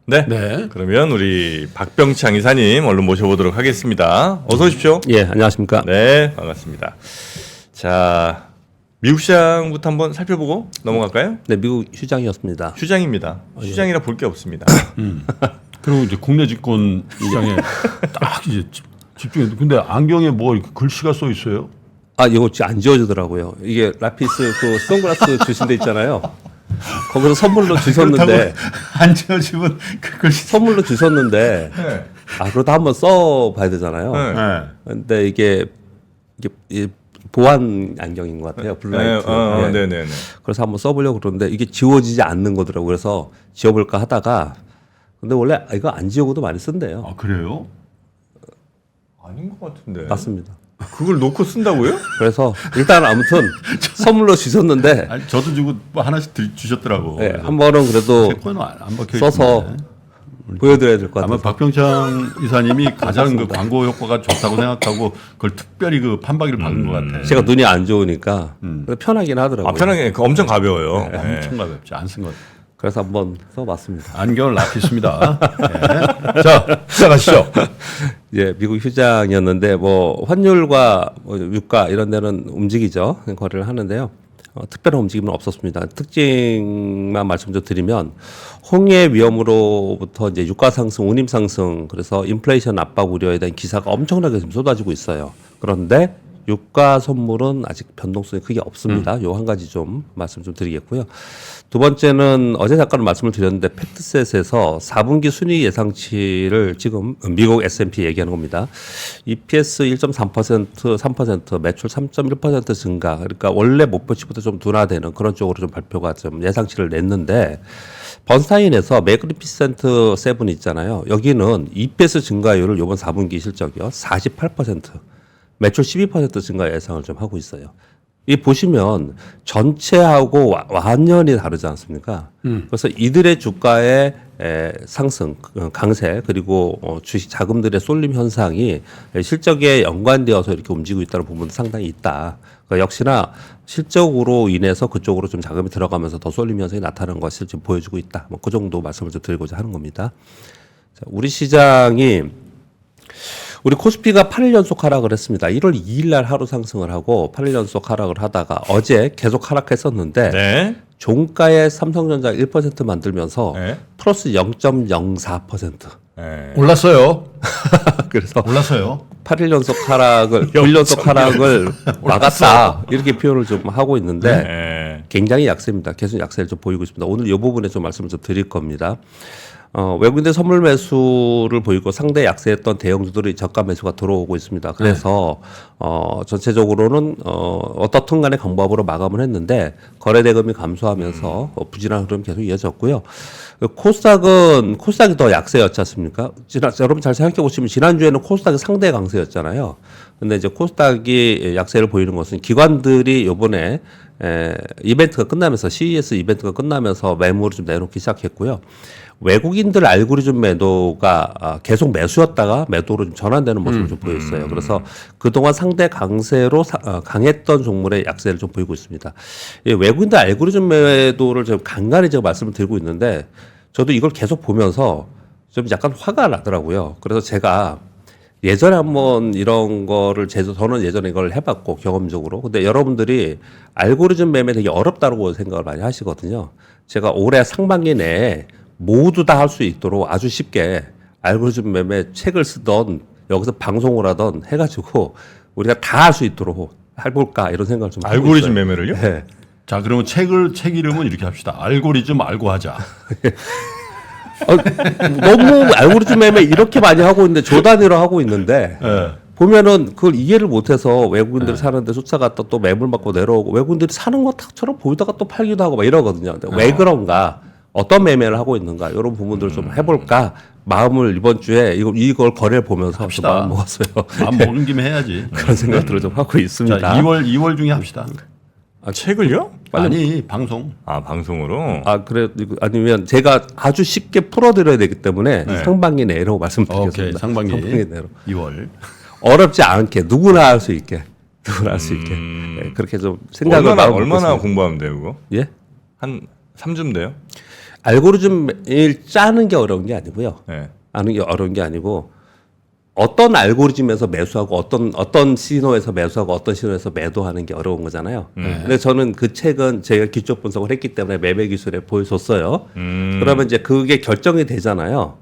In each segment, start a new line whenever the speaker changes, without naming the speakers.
네.
네.
그러면 우리 박병창 이사님 얼른 모셔보도록 하겠습니다. 어서 오십시오.
예, 안녕하십니까.
네, 반갑습니다. 자, 미국 시장부터 한번 살펴보고 넘어갈까요?
네, 미국 휴장이었습니다.
휴장입니다. 휴장이라 볼 게 없습니다.
그리고 이제 국내 집권 시장에 딱 이제 집중해. 근데 안경에 뭐 이렇게 글씨가 써 있어요?
아, 이거 진짜 안 지워지더라고요. 이게 라피스 그 선글라스 주신 데 있잖아요. 거기서 선물로 주셨는데
안 지워지면 그 글씨.
선물로 주셨는데
네.
아, 그러다 한번 써봐야 되잖아요.
네.
네.
근데 이게 보안 안경인 것 같아요. 블라이트. 예.
네네네.
그래서 한번 써보려고 그러는데 이게 지워지지 않는 거더라고요. 그래서 지워볼까 하다가 근데 원래 이거 안 지우고도 많이 쓴대요.
아 그래요?
아닌 것 같은데.
맞습니다.
그걸 놓고 쓴다고요?
그래서 일단 아무튼 선물로 주셨는데
아니 저도 주고 뭐 하나씩 주셨더라고.
네, 한 번은 그래도
제 거는 안 박혀
써서
있는데.
보여드려야 될 것
아마
같아요.
박병창 이사님이 가장 그 광고 효과가 좋다고 생각하고 그걸 특별히 그 판박이를 박은 것 같아.
제가 눈이 안 좋으니까 편하긴 하더라고요.
아, 편하게 엄청 가벼워요. 네.
엄청 가볍지 안 쓴 것.
그래서 한번 써봤습니다.
안경을 납했습니다. 네. 자 시작하시죠.
예, 미국 휴장이었는데 뭐 환율과 뭐 유가 이런 데는 움직이죠. 거래를 하는데요. 특별한 움직임은 없었습니다. 특징만 말씀 좀 드리면 홍해 위험으로부터 이제 유가 상승, 운임 상승, 그래서 인플레이션 압박 우려에 대한 기사가 엄청나게 지금 쏟아지고 있어요. 그런데 유가 선물은 아직 변동성이 크게 없습니다. 요 한 가지 좀 말씀 좀 드리겠고요. 두 번째는 어제 잠깐 말씀을 드렸는데 팩트셋에서 4분기 순위 예상치를 지금 미국 S&P 얘기하는 겁니다. EPS 1.3%, 3%, 매출 3.1% 증가. 그러니까 원래 목표치보다 좀 둔화되는 그런 쪽으로 좀 발표가 좀 예상치를 냈는데 번스타인에서 매그니피센트 7 있잖아요. 여기는 EPS 증가율을 이번 4분기 실적이요. 48%. 매출 12% 증가 예상을 좀 하고 있어요. 이 보시면 전체하고 완전히 다르지 않습니까? 그래서 이들의 주가의 상승, 강세 그리고 주식 자금들의 쏠림 현상이 실적에 연관되어서 이렇게 움직이고 있다는 부분도 상당히 있다. 그러니까 역시나 실적으로 인해서 그쪽으로 좀 자금이 들어가면서 더 쏠림 현상이 나타나는 것을 지금 보여주고 있다. 뭐 그 정도 말씀을 좀 드리고자 하는 겁니다. 자, 우리 시장이 우리 코스피가 8일 연속 하락을 했습니다. 1월 2일 날 하루 상승을 하고 8일 연속 하락을 하다가 어제 계속 하락했었는데
네.
종가에 삼성전자 1% 만들면서
네.
플러스 0.04%.
네.
올랐어요.
그래서
올랐어요.
8일 연속 하락을 9일 연속 하락을 막았다. 이렇게 표현을 좀 하고 있는데
네.
굉장히 약세입니다. 계속 약세를 좀 보이고 있습니다. 오늘 이 부분에 좀 말씀을 좀 드릴 겁니다. 외국인들 선물 매수를 보이고 상대 약세했던 대형주들이 저가 매수가 들어오고 있습니다. 그래서 전체적으로는 어떻든 간에 강보합으로 마감을 했는데 거래 대금이 감소하면서 부진한 흐름 계속 이어졌고요. 코스닥이 더 약세였지 않습니까? 여러분 잘 생각해 보시면 지난주에는 코스닥이 상대 강세였잖아요. 근데 이제 코스닥이 약세를 보이는 것은 기관들이 요번에 이벤트가 끝나면서 CES 이벤트가 끝나면서 매물을 좀 내놓기 시작했고요. 외국인들 알고리즘 매도가 계속 매수였다가 매도로 좀 전환되는 모습을 좀 보였어요. 그래서 그동안 상대 강세로 강했던 종목의 약세를 좀 보이고 있습니다. 외국인들 알고리즘 매도를 좀 간간히 제가 말씀을 드리고 있는데 저도 이걸 계속 보면서 좀 약간 화가 나더라고요. 그래서 제가 예전에 한번 이런 거를 저는 예전에 이걸 해봤고 경험적으로. 근데 여러분들이 알고리즘 매매 되게 어렵다고 생각을 많이 하시거든요. 제가 올해 상반기 내에 모두 다 할 수 있도록 아주 쉽게 알고리즘 매매 책을 쓰던 여기서 방송을 하던 해가지고 우리가 다 할 수 있도록 해볼까 이런 생각을 좀 하고
알고리즘
있어요.
매매를요?
네.
자 그러면 책 이름은 이렇게 합시다. 알고리즘 알고 하자.
너무 알고리즘 매매 이렇게 많이 하고 있는데 조 단위로 하고 있는데
네.
보면은 그걸 이해를 못해서 외국인들 사는데 쫓아갔다 또 매물 받고 내려오고 외국인들이 사는 것처럼 보이다가 또 팔기도 하고 막 이러거든요. 근데 왜 그런가? 어떤 매매를 하고 있는가? 이런 부분들을 좀 해볼까? 마음을 이번 주에 이걸 거래를 보면서 좀 마음 먹었어요.
마음 먹은 김에 해야지.
그런 생각들을 좀 하고 있습니다.
자 2월 중에 합시다.
책을요?
아니 방송.
아, 방송으로?
그래 아니면 제가 아주 쉽게 풀어드려야 되기 때문에
네.
상반기 내로 말씀드리겠습니다.
오케이 상반기
내로
2월.
어렵지 않게 누구나 할 수 있게 네, 그렇게 좀 생각을
얼마나
마음을 먹고 있습니다.
공부하면 돼요, 그거?
예?
한 3주 돼요?
알고리즘을 짜는 게 어려운 게 아니고요.
네.
아는 게 어려운 게 아니고 어떤 알고리즘에서 매수하고 어떤 신호에서 매수하고 어떤 신호에서 매도하는 게 어려운 거잖아요. 근데 저는 그 책은 제가 기초 분석을 했기 때문에 매매 기술에 보여줬어요. 그러면 이제 그게 결정이 되잖아요.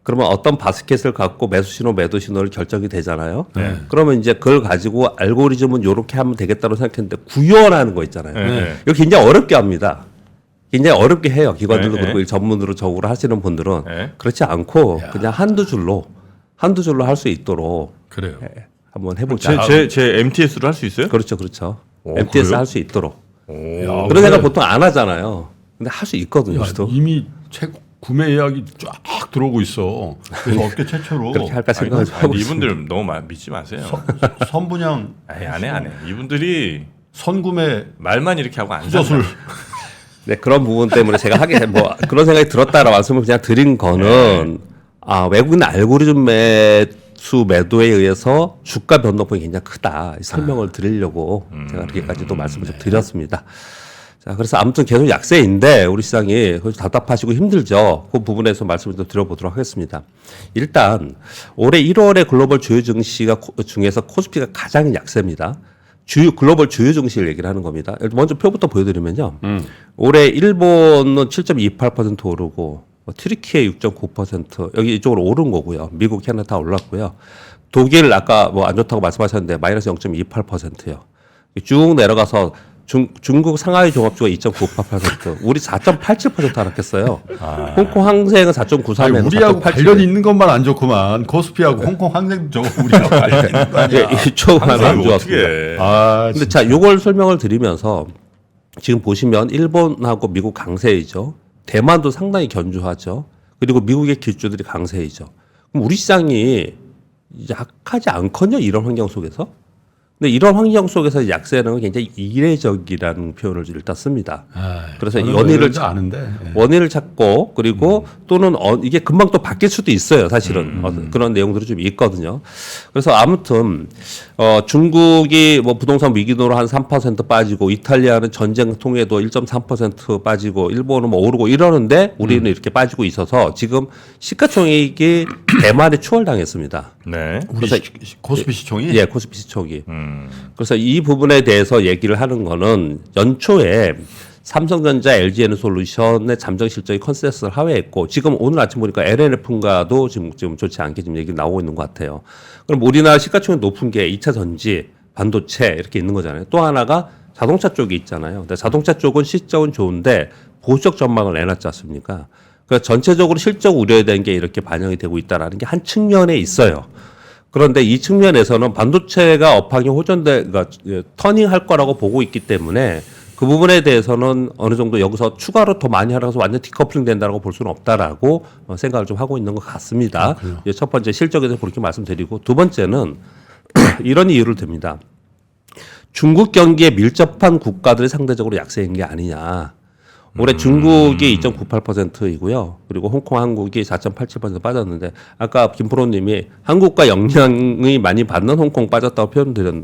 그러면 어떤 바스켓을 갖고 매수 신호, 매도 신호를 결정이 되잖아요. 그러면 이제 그걸 가지고 알고리즘은 이렇게 하면 되겠다고 생각했는데 구현하는 거 있잖아요.
네.
이거 굉장히 어렵게 합니다. 굉장히 어렵게 해요. 기관들도
네,
그렇고 전문으로 적으로 하시는 분들은
네.
그렇지 않고 그냥 한두 줄로 할 수 있도록
그래요.
한번 해보자.
제 MTS로 할 수 있어요?
그렇죠, 그렇죠.
오,
MTS
그래요?
할 수 있도록.
야,
그런 생각 보통 안 하잖아요. 근데 할 수 있거든요.
야,
저도.
이미 책 구매 예약이 쫙 들어오고 있어. 그래서 업계 최초로
그렇게 할까 생각을 좀 하고
아니,
있습니다.
이분들 너무 믿지 마세요.
선분양
아니, 안 해. 이분들이
선구매
말만 이렇게 하고 안
투자술
산다.
네, 그런 부분 때문에 제가 하게 뭐 그런 생각이 들었다라 말씀을 그냥 드린 거는 외국인 알고리즘 매수 매도에 의해서 주가 변동폭이 굉장히 크다. 이 설명을 드리려고 제가 이렇게까지도 말씀을 좀 드렸습니다. 자, 그래서 아무튼 계속 약세인데 우리 시장이 답답하시고 힘들죠. 그 부분에서 말씀을 좀 드려보도록 하겠습니다. 일단 올해 1월에 글로벌 주요 증시가 중에서 코스피가 가장 약세입니다. 글로벌 주요 증시를 얘기를 하는 겁니다. 먼저 표부터 보여드리면요. 올해 일본은 7.28% 오르고, 튀르키예 6.9%, 여기 이쪽으로 오른 거고요. 미국, 캐나다 다 올랐고요. 독일 아까 뭐 안 좋다고 말씀하셨는데 마이너스 0.28%요. 쭉 내려가서 중국 상하이 종합주가 2.98%, 우리 4.87% 하락했어요. 홍콩 항생은 4.93%.
우리하고 관련 있는 것만 안 좋구만. 코스피하고 홍콩 항생도 우리하고 관련 있는 거 아니야.
이쪽은 안
어떻게
좋았습니다.
해.
아,
근데 자, 요걸 설명을 드리면서 지금 보시면 일본하고 미국 강세이죠. 대만도 상당히 견주하죠. 그리고 미국의 기주들이 강세이죠. 그럼 우리 시장이 약하지 않거든요. 이런 환경 속에서. 근데 이런 환경 속에서 약세는 굉장히 이례적이라는 표현을 일단 씁니다. 그래서 원인을 찾고 그리고 또는 이게 금방 또 바뀔 수도 있어요. 사실은 그런 내용들이 좀 있거든요. 그래서 아무튼 중국이 뭐 부동산 위기노로 한 3% 빠지고 이탈리아는 전쟁 통해도 1.3% 빠지고 일본은 뭐 오르고 이러는데 우리는 이렇게 빠지고 있어서 지금 시가총액이 대만에 추월당했습니다.
네.
우리 코스피 시총이
예, 코스피 시총이. 그래서 이 부분에 대해서 얘기를 하는 거는 연초에 삼성전자, LG에너솔루션의 잠정 실적이 컨센서스를 하회했고 지금 오늘 아침 보니까 LNF인가도 지금 좋지 않게 지금 얘기 나오고 있는 것 같아요. 그럼 우리나라 시가총액 높은 게 2차 전지, 반도체 이렇게 있는 거잖아요. 또 하나가 자동차 쪽이 있잖아요. 근데 자동차 쪽은 실적은 좋은데 보수적 전망을 내놨지 않습니까? 그래서 전체적으로 실적 우려에 대한 게 이렇게 반영이 되고 있다라는 게 한 측면에 있어요. 그런데 이 측면에서는 반도체가 업황이 그러니까 터닝할 거라고 보고 있기 때문에 그 부분에 대해서는 어느 정도 여기서 추가로 더 많이 하라서 완전 디커플링 된다고 볼 수는 없다라고 생각을 좀 하고 있는 것 같습니다. 첫 번째 실적에 대해서 그렇게 말씀드리고 두 번째는 이런 이유를 듭니다. 중국 경기에 밀접한 국가들이 상대적으로 약세인 게 아니냐. 올해 중국이 2.98%이고요. 그리고 홍콩, 한국이 4.87% 빠졌는데 아까 김프로님이 한국과 영향이 많이 받는 홍콩 빠졌다고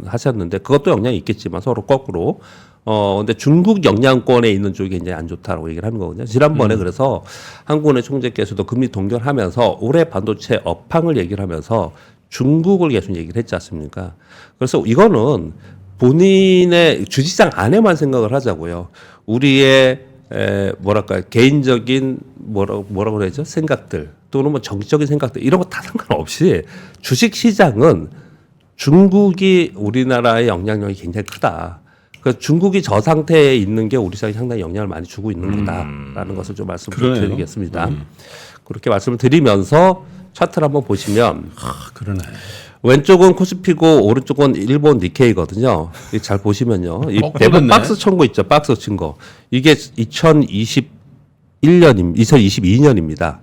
하셨는데 그것도 영향이 있겠지만 서로 거꾸로. 근데 중국 영향권에 있는 쪽이 굉장히 안 좋다라고 얘기를 하는 거거든요. 지난번에 그래서 한국은행 총재께서도 금리 동결하면서 올해 반도체 업황을 얘기를 하면서 중국을 계속 얘기를 했지 않습니까? 그래서 이거는 본인의 주식시장 안에만 생각을 하자고요. 우리의 개인적인 뭐라고 그러죠? 생각들 또는 뭐 정치적인 생각들 이런 거 다 상관없이 주식 시장은 중국이 우리나라의 영향력이 굉장히 크다. 그래서 중국이 저 상태에 있는 게 우리 시장에 상당히 영향을 많이 주고 있는 거다라는 것을 좀 말씀을 드리겠습니다. 그렇게 말씀을 드리면서 차트를 한번 보시면
그러네.
왼쪽은 코스피고 오른쪽은 일본 니케이거든요. 잘 보시면요. 이 대부분 박스 친 거 있죠. 박스 친 거. 이게 2022년입니다.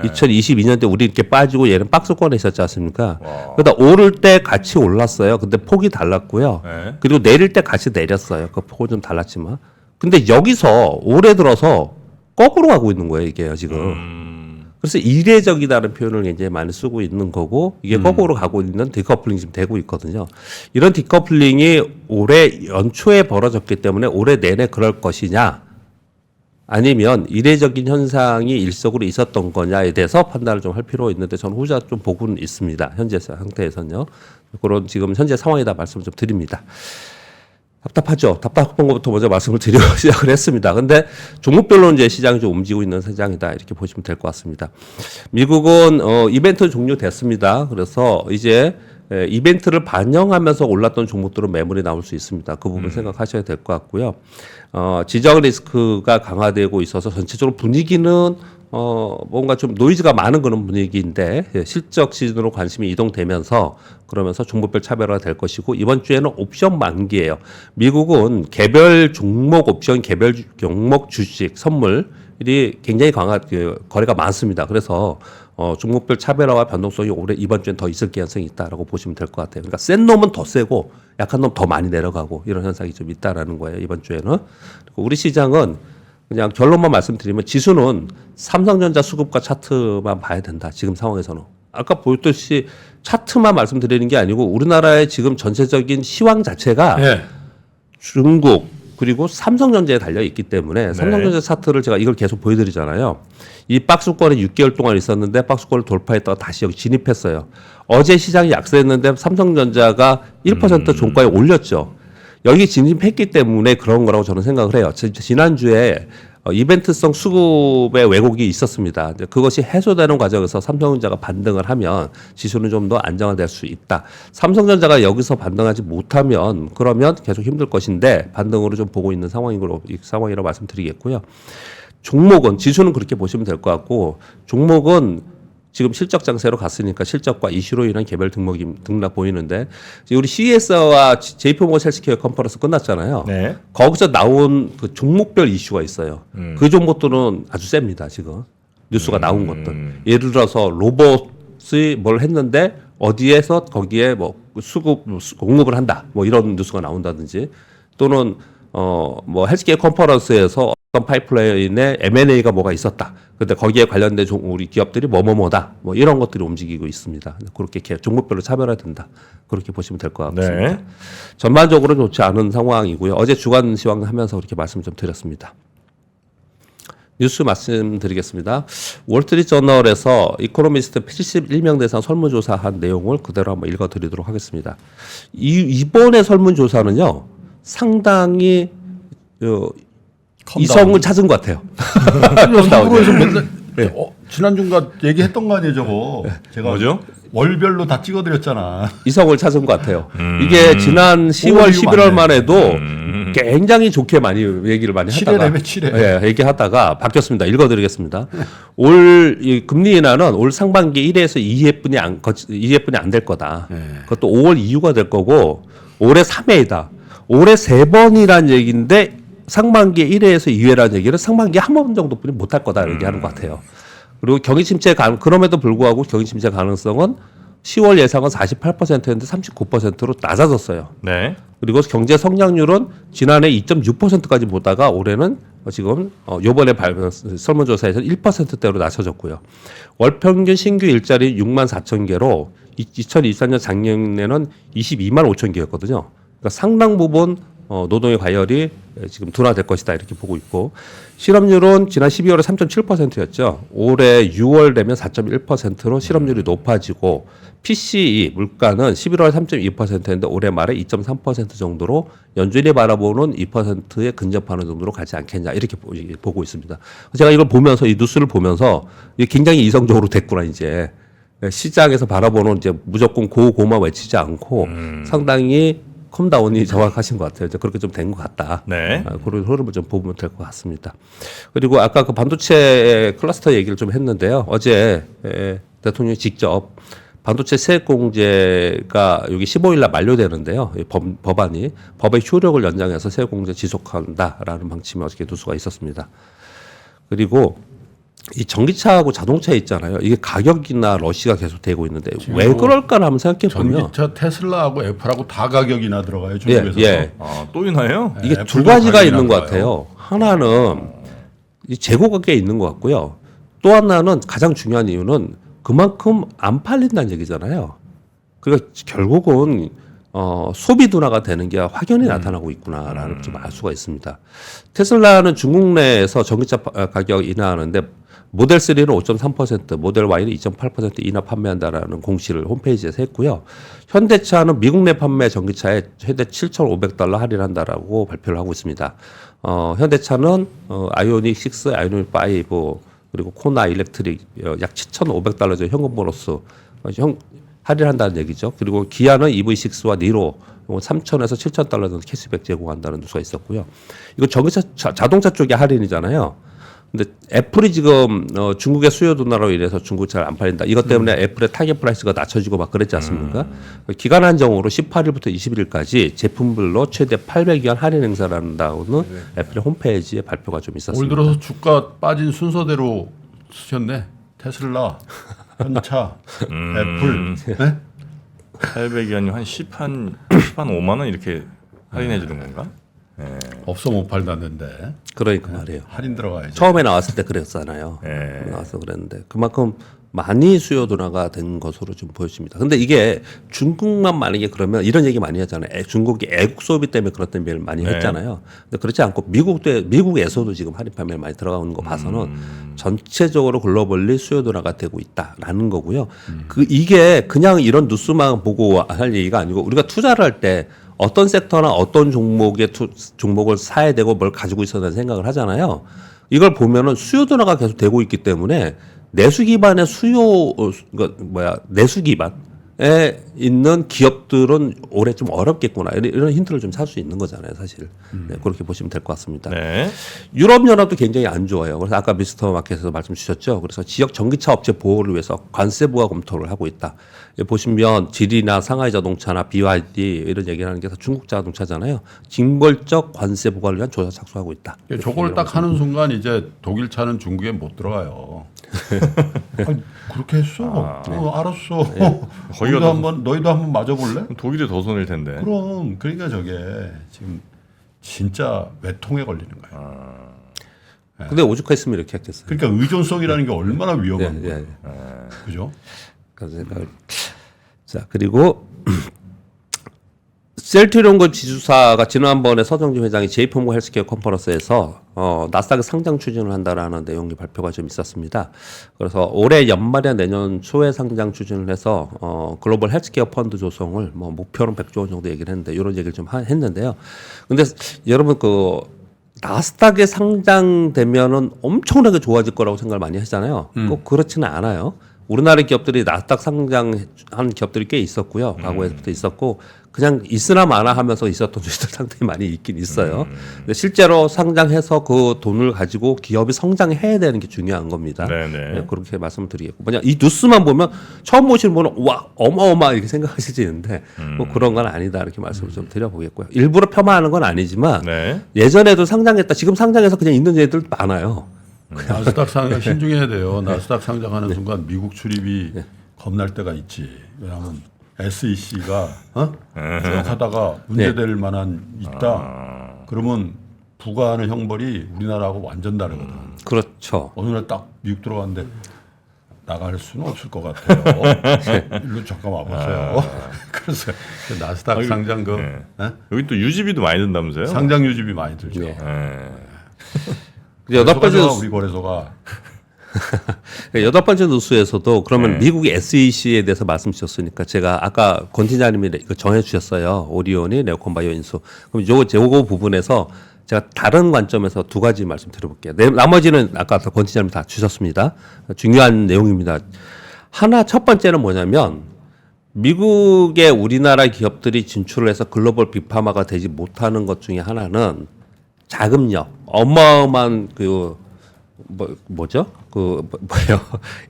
2022년 때 우리 이렇게 빠지고 얘는 박스권에 있었지 않습니까? 그러다 오를 때 같이 올랐어요. 근데 폭이 달랐고요.
네.
그리고 내릴 때 같이 내렸어요. 그 폭은 좀 달랐지만. 근데 여기서 올해 들어서 거꾸로 가고 있는 거예요. 이게요, 지금. 그래서 이례적이다는 표현을 굉장히 많이 쓰고 있는 거고 이게 거꾸로 가고 있는 디커플링이 지금 되고 있거든요. 이런 디커플링이 올해 연초에 벌어졌기 때문에 올해 내내 그럴 것이냐 아니면 이례적인 현상이 일석으로 있었던 거냐에 대해서 판단을 좀 할 필요가 있는데 저는 후자 좀 보고는 있습니다. 현재 상태에서는요. 그런 지금 현재 상황이다 말씀을 좀 드립니다. 답답하죠. 답답한 것부터 먼저 말씀을 드리고 시작을 했습니다. 근데 종목별로 이제 시장이 좀 움직이고 있는 시장이다 이렇게 보시면 될 것 같습니다. 미국은 이벤트 종료됐습니다. 그래서 이제 이벤트를 반영하면서 올랐던 종목들은 매물이 나올 수 있습니다. 그 부분 생각하셔야 될 것 같고요. 지정 리스크가 강화되고 있어서 전체적으로 분위기는 뭔가 좀 노이즈가 많은 그런 분위기인데 실적 시즌으로 관심이 이동되면서 그러면서 종목별 차별화가 될 것이고 이번 주에는 옵션 만기예요. 미국은 개별 종목 옵션, 개별 종목 주식 선물이 굉장히 거래가 많습니다. 그래서 종목별 차별화와 변동성이 올해 이번 주엔 더 있을 가능성이 있다라고 보시면 될 것 같아요. 그러니까 센 놈은 더 세고 약한 놈 더 많이 내려가고 이런 현상이 좀 있다라는 거예요. 이번 주에는. 그리고 우리 시장은 그냥 결론만 말씀드리면 지수는 삼성전자 수급과 차트만 봐야 된다. 지금 상황에서는. 아까 보였듯이 차트만 말씀드리는 게 아니고 우리나라의 지금 전체적인 시황 자체가 중국 그리고 삼성전자에 달려 있기 때문에 삼성전자 차트를 제가 이걸 계속 보여드리잖아요. 이 박스권에 6개월 동안 있었는데 박스권을 돌파했다가 다시 여기 진입했어요. 어제 시장이 약세했는데 삼성전자가 1% 종가에 올렸죠. 여기 진입했기 때문에 그런 거라고 저는 생각을 해요. 지난주에 이벤트성 수급의 왜곡이 있었습니다. 이제 그것이 해소되는 과정에서 삼성전자가 반등을 하면 지수는 좀 더 안정화될 수 있다. 삼성전자가 여기서 반등하지 못하면 그러면 계속 힘들 것인데 반등으로 좀 보고 있는 상황이라고 말씀드리겠고요. 종목은 지수는 그렇게 보시면 될 것 같고 종목은 지금 실적 장세로 갔으니까 실적과 이슈로 인한 개별 등락 보이는데 우리 CES와 JP모건 헬스케어 컨퍼런스 끝났잖아요.
네.
거기서 나온 그 종목별 이슈가 있어요. 그 종목들은 아주 셉니다. 지금 뉴스가 나온 것들. 예를 들어서 로봇이 뭘 했는데 어디에서 거기에 뭐 공급을 한다. 뭐 이런 뉴스가 나온다든지 또는 뭐 헬스케어 컨퍼런스에서 어떤 파이프라인에 M&A가 뭐가 있었다. 근데 거기에 관련된 우리 기업들이 뭐다. 뭐 이런 것들이 움직이고 있습니다. 그렇게 종목별로 차별화된다. 그렇게 보시면 될 것 같습니다.
네.
전반적으로 좋지 않은 상황이고요. 어제 주간 시황하면서 그렇게 말씀을 좀 드렸습니다. 뉴스 말씀드리겠습니다. 월스트리트저널에서 이코노미스트 71명 대상 설문조사한 내용을 그대로 한번 읽어드리도록 하겠습니다. 이번에 설문조사는요. 상당히 이성을 찾은 것 같아요.
한국에서 맨날 지난주인가 얘기했던 거 아니에요, 저거. 제가
뭐죠?
월별로 다 찍어드렸잖아.
이성을 찾은 것 같아요. 이게 지난 10월, 11월만 해도 굉장히 좋게 얘기를 많이 하다가
7회.
예, 얘기하다가 바뀌었습니다. 읽어드리겠습니다. 올 금리 인하는 올 상반기 1회에서 2회뿐이 안 될 거다. 그것도 5월 이후가 될 거고 올해 3회이다. 올해 3번이란 얘기인데 상반기에 1회에서 2회라는 얘기를 상반기에 한 번 정도뿐이 못할 거다 얘기하는 것 같아요. 그리고 경기 침체 그럼에도 불구하고 경기 침체 가능성은 10월 예상은 48%였는데 39%로 낮아졌어요.
네.
그리고 경제 성장률은 지난해 2.6%까지 보다가 올해는 지금 요번에 설문조사에서 1%대로 낮춰졌고요. 월 평균 신규 일자리 6만 4천 개로 2024년 작년에는 22만 5천 개였거든요. 그러니까 상당 부분 노동의 과열이 지금 둔화될 것이다 이렇게 보고 있고 실업률은 지난 12월에 3.7%였죠. 올해 6월 되면 4.1%로 실업률이 높아지고 PCE 물가는 11월에 3.2%였는데 올해 말에 2.3% 정도로 연준이 바라보는 2%에 근접하는 정도로 가지 않겠냐 이렇게 보고 있습니다. 제가 이걸 보면서 이 뉴스를 보면서 이게 굉장히 이성적으로 됐구나 이제 시장에서 바라보는 이제 무조건 고만 외치지 않고 상당히 컴다운이 정확하신 것 같아요. 이제 그렇게 좀 된 것 같다.
네.
그런 흐름을 좀 보면 될 것 같습니다. 그리고 아까 그 반도체 클러스터 얘기를 좀 했는데요. 어제 대통령이 직접 반도체 세액 공제가 여기 15일 날 만료되는데요. 법안이 법의 효력을 연장해서 세액 공제 지속한다라는 방침이 어저께 뉴스가 있었습니다. 그리고 이 전기차하고 자동차 있잖아요. 이게 가격이나 러시가 계속 되고 있는데 왜 그럴까 한번 생각해 보면
전기차 테슬라하고 애플하고 다 가격이나 들어가요, 중국에서.
예.
또 있나요?
이게
네,
두 가지가
가격이나
있는 것
들어가요.
같아요. 하나는 이 재고 가격에 있는 것 같고요. 또 하나는 가장 중요한 이유는 그만큼 안 팔린다는 얘기잖아요. 그러니까 결국은 소비 둔화가 되는 게 확연히 나타나고 있구나라는 좀 알 수가 있습니다. 테슬라는 중국 내에서 전기차 가격 인하하는데 모델 3는 5.3%, 모델 Y는 2.8% 인하 판매한다라는 공시를 홈페이지에서 했고요. 현대차는 미국 내 판매 전기차에 최대 $7,500 할인한다라고 발표를 하고 있습니다. 현대차는 아이오닉 6, 아이오닉 5 그리고 코나 일렉트릭 약 $7,500 현금 보너스 할인한다는 얘기죠. 그리고 기아는 EV6와 니로 3,000에서 $7,000 정도 캐시백 제공한다는 뉴스가 있었고요. 이거 전기차 자동차 쪽의 할인이잖아요. 근데 애플이 지금 중국의 수요 둔화로 인해서 중국 잘 안 팔린다. 이것 때문에 애플의 타겟 프라이스가 낮춰지고 막 그랬지 않습니까? 기간 한정으로 18일부터 21일까지 제품별로 최대 800위안 할인 행사를 한다고는 애플의 홈페이지에 발표가 좀
올
있었습니다.
들어서 주가 빠진 순서대로 쓰셨네. 테슬라, 현차, 애플. 네?
800위안이 한 5만 원 이렇게 할인해 주는 건가?
없어 못 팔다는데
그러니까 말이에요.
할인 들어가야지.
처음에 나왔을 때 그랬잖아요.
네.
나와서 그랬는데 그만큼 많이 수요 둔화가 된 것으로 좀 보여집니다. 근데 이게 중국만 만약에 그러면 이런 얘기 많이 하잖아요. 중국이 애국 소비 때문에 그렇다는 얘기를 많이 했잖아요. 근데 그렇지 않고 미국에서도 지금 할인 판매 많이 들어가는 거 봐서는 전체적으로 글로벌리 수요 둔화가 되고 있다라는 거고요. 이게 그냥 이런 뉴스만 보고 할 얘기가 아니고 우리가 투자를 할 때 어떤 섹터나 어떤 종목을 사야 되고 뭘 가지고 있어야 되는 생각을 하잖아요. 이걸 보면은 수요 둔화가 계속 되고 있기 때문에 내수 기반의 내수 기반에 있는 기업들은 올해 좀 어렵겠구나. 이런 힌트를 좀 살 수 있는 거잖아요, 사실. 네, 그렇게 보시면 될 것 같습니다.
네.
유럽연합도 굉장히 안 좋아요. 그래서 아까 미스터 마켓에서 말씀 주셨죠. 그래서 지역 전기차 업체 보호를 위해서 관세부가 검토를 하고 있다. 여기 보시면 지리나 상하이 자동차나 BYD 이런 얘기를 하는 게 다 중국 자동차잖아요. 징벌적 관세 부과를 위한 조사 착수하고 있다.
저걸 딱 하는 순간 이제 독일 차는 중국에 못 들어가요. 아니, 그렇게 했어. 알았어. 너희도 한번 맞아볼래?
독일이 더 손일 텐데.
그럼 그러니까 저게 지금 진짜 외통에 걸리는 거예요.
근데 오죽했으면 이렇게 했겠어요.
그러니까 의존성이라는 게 얼마나 위험한
예,
거예요. 그죠?
그런 생각을. 자, 그리고 셀트리온고 지주사가 지난번에 서정진 회장이 제이폼 헬스케어 컨퍼런스에서 나스닥 상장 추진을 한다라는 내용이 발표가 좀 있었습니다. 그래서 올해 연말에 내년 초에 상장 추진을 해서 글로벌 헬스케어 펀드 조성을 뭐 목표는 100조 원 정도 얘기를 했는데 이런 얘기를 좀 했는데요. 근데 여러분 나스닥에 상장되면은 엄청나게 좋아질 거라고 생각을 많이 하잖아요. 꼭 그렇지는 않아요. 우리나라 기업들이 나스닥 상장한 기업들이 꽤 있었고요. 과거에부터 있었고 그냥 있으나 마나 하면서 있었던 주식들 상당히 많이 있긴 있어요. 근데 실제로 상장해서 그 돈을 가지고 기업이 성장해야 되는 게 중요한 겁니다. 네, 그렇게 말씀을 드리겠고 뭐냐 이 뉴스만 보면 처음 보시는 분은 와 어마어마 이렇게 생각하시는데 뭐 그런 건 아니다 이렇게 말씀을 좀 드려보겠고요. 일부러 폄하하는 건 아니지만 예전에도 상장했다 지금 상장해서 그냥 있는 애들도 많아요.
나스닥 상장 신중해야 돼요. 나스닥 상장하는 순간 미국 출입이 겁날 때가 있지. 왜냐하면 SEC가 쭉 하다가 문제될 만한 있다. 그러면 부과하는 형벌이 우리나라하고 완전 다르거든.
그렇죠.
어느 날 딱 미국 들어갔는데 나갈 수는 없을 것 같아요. 일로 잠깐 와보세요. 그래서 나스닥 상장
여기 또 유지비도 많이 든다면서요?
상장 유지비 많이 들죠.
여덟 번째
우리 거래소가
여덟 번째 뉴스에서도 그러면 미국의 SEC에 대해서 말씀 주셨으니까 제가 아까 권 팀장님이 이거 정해 주셨어요. 오리온이 네오콘 바이오 인수. 그럼 요거 부분에서 제가 다른 관점에서 두 가지 말씀 드려볼게요. 나머지는 아까 권 팀장님 다 주셨습니다. 중요한 내용입니다. 첫 번째는 뭐냐면 미국의 우리나라 기업들이 진출을 해서 글로벌 빅파마가 되지 못하는 것 중에 하나는 자금력, 어마어마한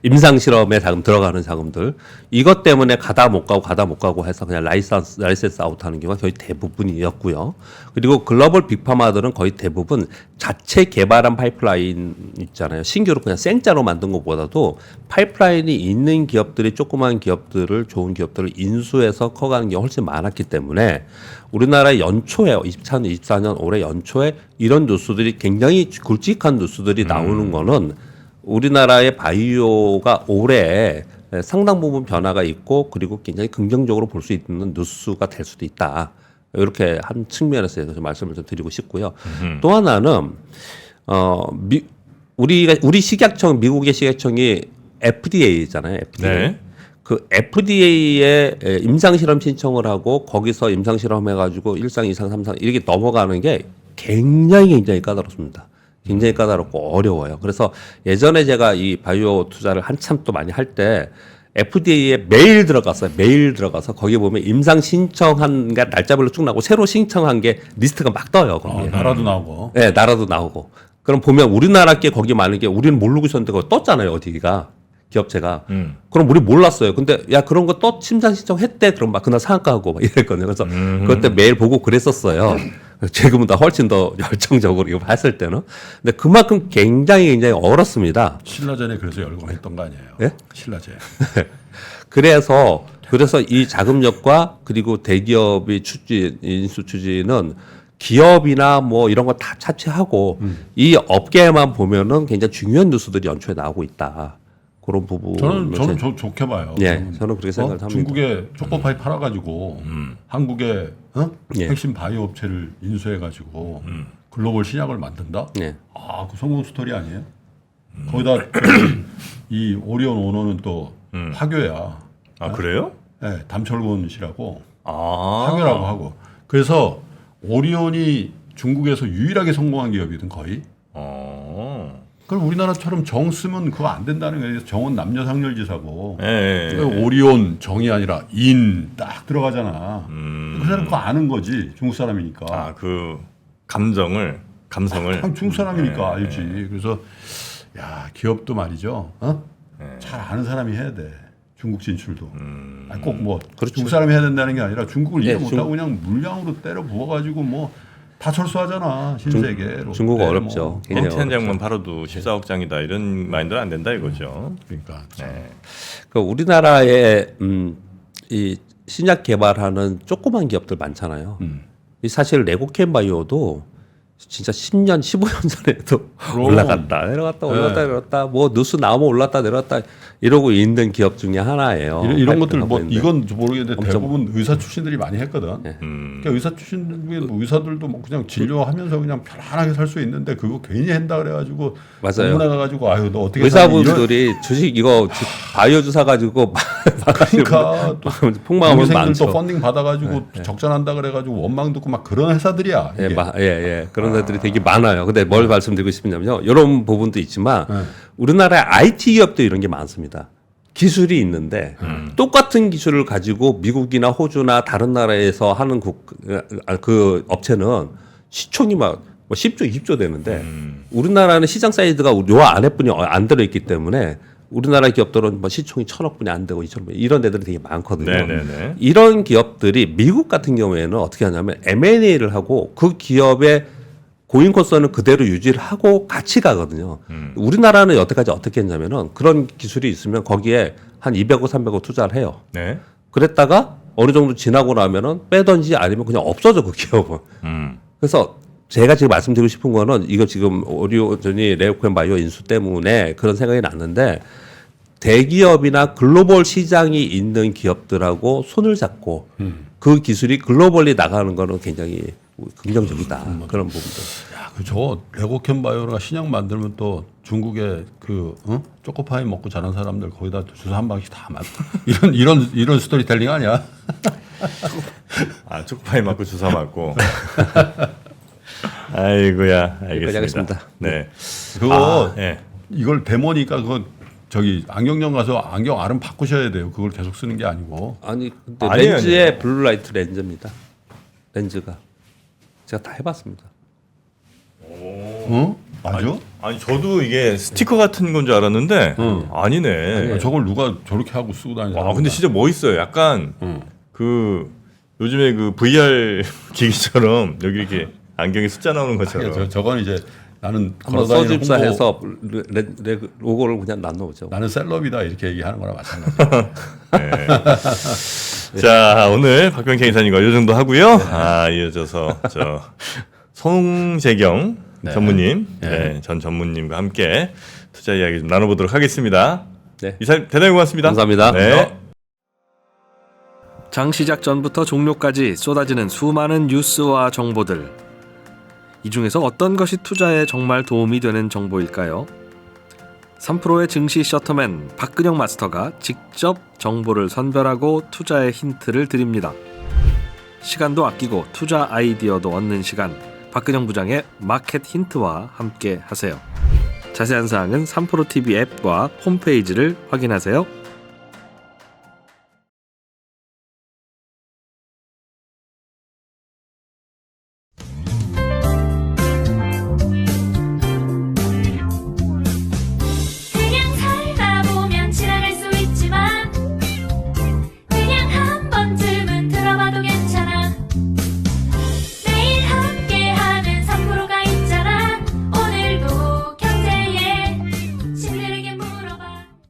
임상 실험에 자금 들어가는 자금들 이것 때문에 가다 못 가고 해서 그냥 라이센스 아웃하는 경우가 거의 대부분이었고요. 그리고 글로벌 빅파마들은 거의 대부분 자체 개발한 파이프라인 있잖아요. 신규로 그냥 생짜로 만든 것보다도 파이프라인이 있는 기업들이 조그만 기업들을 좋은 기업들을 인수해서 커가는 게 훨씬 많았기 때문에 우리나라 연초에 23년, 24년 올해 연초에 이런 뉴스들이 굉장히 굵직한 뉴스들이 나오는 거는 우리나라의 바이오가 올해 상당 부분 변화가 있고 그리고 굉장히 긍정적으로 볼 수 있는 뉴스가 될 수도 있다. 이렇게 한 측면에서 좀 말씀을 좀 드리고 싶고요. 또 하나는 우리 식약청 미국의 식약청이 FDA잖아요. FDA.
네.
그 FDA에 임상 실험 신청을 하고 거기서 임상 실험 해가지고 1상, 2상, 3상 이렇게 넘어가는 게 굉장히 까다롭습니다. 굉장히 까다롭고 어려워요. 그래서 예전에 제가 이 바이오 투자를 한참 또 많이 할 때 FDA에 매일 들어갔어요. 매일 들어가서 거기 보면 임상 신청한 게 날짜별로 쭉 나오고 새로 신청한 게 리스트가 막 떠요. 거기에.
나라도 나오고.
네, 나라도 나오고. 그럼 보면 우리나라 게 거기 많은 게 우리는 모르고 있었는데 그거 떴잖아요. 어디가. 기업체가. 그럼 우리 몰랐어요. 근데 야 그런 거 또 심상 신청했대. 그럼 막 그날 상한가하고 막 이랬거든요. 그래서 그때 매일 보고 그랬었어요. 지금보다 훨씬 더 열정적으로 이거 했을 때는. 근데 그만큼 굉장히 어렵습니다.
신라젠에 그래서 열광했던 거 아니에요?
예?
신라젠.
그래서 이 자금력과 그리고 대기업의 인수 추진은 기업이나 뭐 이런 거 다 차치하고 이 업계만 보면은 굉장히 중요한 뉴스들이 연초에 나오고 있다. 그런 부분.
저는 좋게 봐요.
예, 저는 그렇게 생각을 합니다.
중국에 초코파이 팔아가지고 한국의
예.
핵심 바이오 업체를 인수해가지고 글로벌 신약을 만든다.
예.
그 성공 스토리 아니에요? 거기다 이 오리온 오너는 또 화교야.
아 그래요?
네, 담철곤 씨라고
아.
화교라고 하고. 그래서 오리온이 중국에서 유일하게 성공한 기업이든 거의. 그럼 우리나라처럼 정 쓰면 그거 안 된다는 거예요. 정은 남녀상렬지사고.
예.
오리온 정이 아니라 인 딱 들어가잖아. 그 사람 그거 아는 거지. 중국 사람이니까.
아 그 감성을
중국 사람이니까 알지. 그래서 야 기업도 말이죠. 잘 아는 사람이 해야 돼. 중국 진출도. 꼭 뭐 중국 사람이 해야 된다는 게 아니라 중국을 이해 못하고 그냥 물량으로 때려 부어가지고 뭐 다 철수하잖아. 신세계로.
중국
네,
어렵죠. 굉장히
렌트 한 장만 팔아도 14억 장이다 이런 마인드는 안 된다 이거죠.
그러니까.
그 우리나라에 이 신약 개발하는 조그만 기업들 많잖아요. 이 사실 레고캠 바이오도 진짜 10년, 15년 전에도 올라갔다 내려갔다 올라갔다 내려갔다 뭐 뉴스 나오면 올랐다 내려갔다 이러고 있는 기업 중에 하나예요.
이런 것들 뭐
있는데.
이건 모르겠는데 대부분 의사 출신들이 많이 했거든. 그러니까 의사 출신 중에 뭐 의사들도 뭐 그냥 진료하면서 그냥 편안하게 살 수 있는데 그거 괜히 한다 그래가지고
맞아요.
공문에 가가지고 아유 너 어떻게
의사분들이 주식 이거 바이오 주사 가지고
그러니까 또
폭망하면
공생들
많죠.
또 펀딩 받아가지고 적자난다 그래가지고 원망 듣고 막 그런 회사들이야. 이게.
예. 그런 애들이 되게 많아요. 근데 뭘 말씀드리고 싶냐면요. 이런 부분도 있지만 우리나라의 IT 기업도 이런 게 많습니다. 기술이 있는데 똑같은 기술을 가지고 미국이나 호주나 다른 나라에서 하는 그 업체는 시총이 막 10조, 20조 되는데 우리나라는 시장 사이즈가 요 안에뿐이 안 들어있기 때문에 우리나라 기업들은 뭐 시총이 1,000억 분이 안 되고 2,000억 분 이런 데들이 되게 많거든요.
네네네.
이런 기업들이 미국 같은 경우에는 어떻게 하냐면 M&A를 하고 그 기업의 고인 코스는 그대로 유지를 하고 같이 가거든요. 우리나라는 여태까지 어떻게 했냐면은 그런 기술이 있으면 거기에 한 200억, 300억 투자를 해요.
네.
그랬다가 어느 정도 지나고 나면은 빼든지 아니면 그냥 없어져 그 기업은. 그래서 제가 지금 말씀드리고 싶은 거는 이거 지금 오리온이 레오캠 바이오 인수 때문에 그런 생각이 났는데 대기업이나 글로벌 시장이 있는 기업들하고 손을 잡고 그 기술이 글로벌리 나가는 거는 굉장히 긍정적이다. 그런 부분들.
야, 저 레고캠 바이오가 신약 만들면 또 중국의 그 초코파이 먹고 자란 사람들 거기다 주사 한 방씩 다 맞. 이런 스토리텔링 아니야?
아 초코파이 맞고 주사 맞고. 아이고야 알겠습니다.
하겠습니다.
네. 그거
예.
이걸 데모니까 그거 저기 안경점 가서 안경 알음 바꾸셔야 돼요. 그걸 계속 쓰는 게 아니고.
아니 근데
아니에요,
렌즈의
아니에요.
블루라이트 렌즈입니다. 렌즈가 제가 다 해봤습니다.
맞아?
아니 저도 이게 스티커 같은 건 줄 알았는데 아니네.
저걸 누가 저렇게 하고 쓰고 다니잖아.
아 근데 진짜 멋있어요. 약간 그 요즘에 그 VR 기기처럼 여기 이렇게 안경에 숫자 나오는 것처럼.
저건 이제 나는
한번
걸어다니는
써집사해서 로고를 그냥 놔놓죠.
나는 셀럽이다 이렇게 얘기하는 거랑 마찬가지야.
자 오늘 박병창 이사님과 이 정도 하고요. 이어져서 저 송재경 전무님, 전 전무님과 함께 투자 이야기 좀 나눠보도록 하겠습니다.
네.
이사님 대단히 고맙습니다.
감사합니다.
네.
장 시작 전부터 종료까지 쏟아지는 수많은 뉴스와 정보들. 이 중에서 어떤 것이 투자에 정말 도움이 되는 정보일까요? 3프로의 증시 셔터맨 박근영 마스터가 직접 정보를 선별하고 투자의 힌트를 드립니다. 시간도 아끼고 투자 아이디어도 얻는 시간, 박근영 부장의 마켓 힌트와 함께 하세요. 자세한 사항은 3프로TV 앱과 홈페이지를 확인하세요.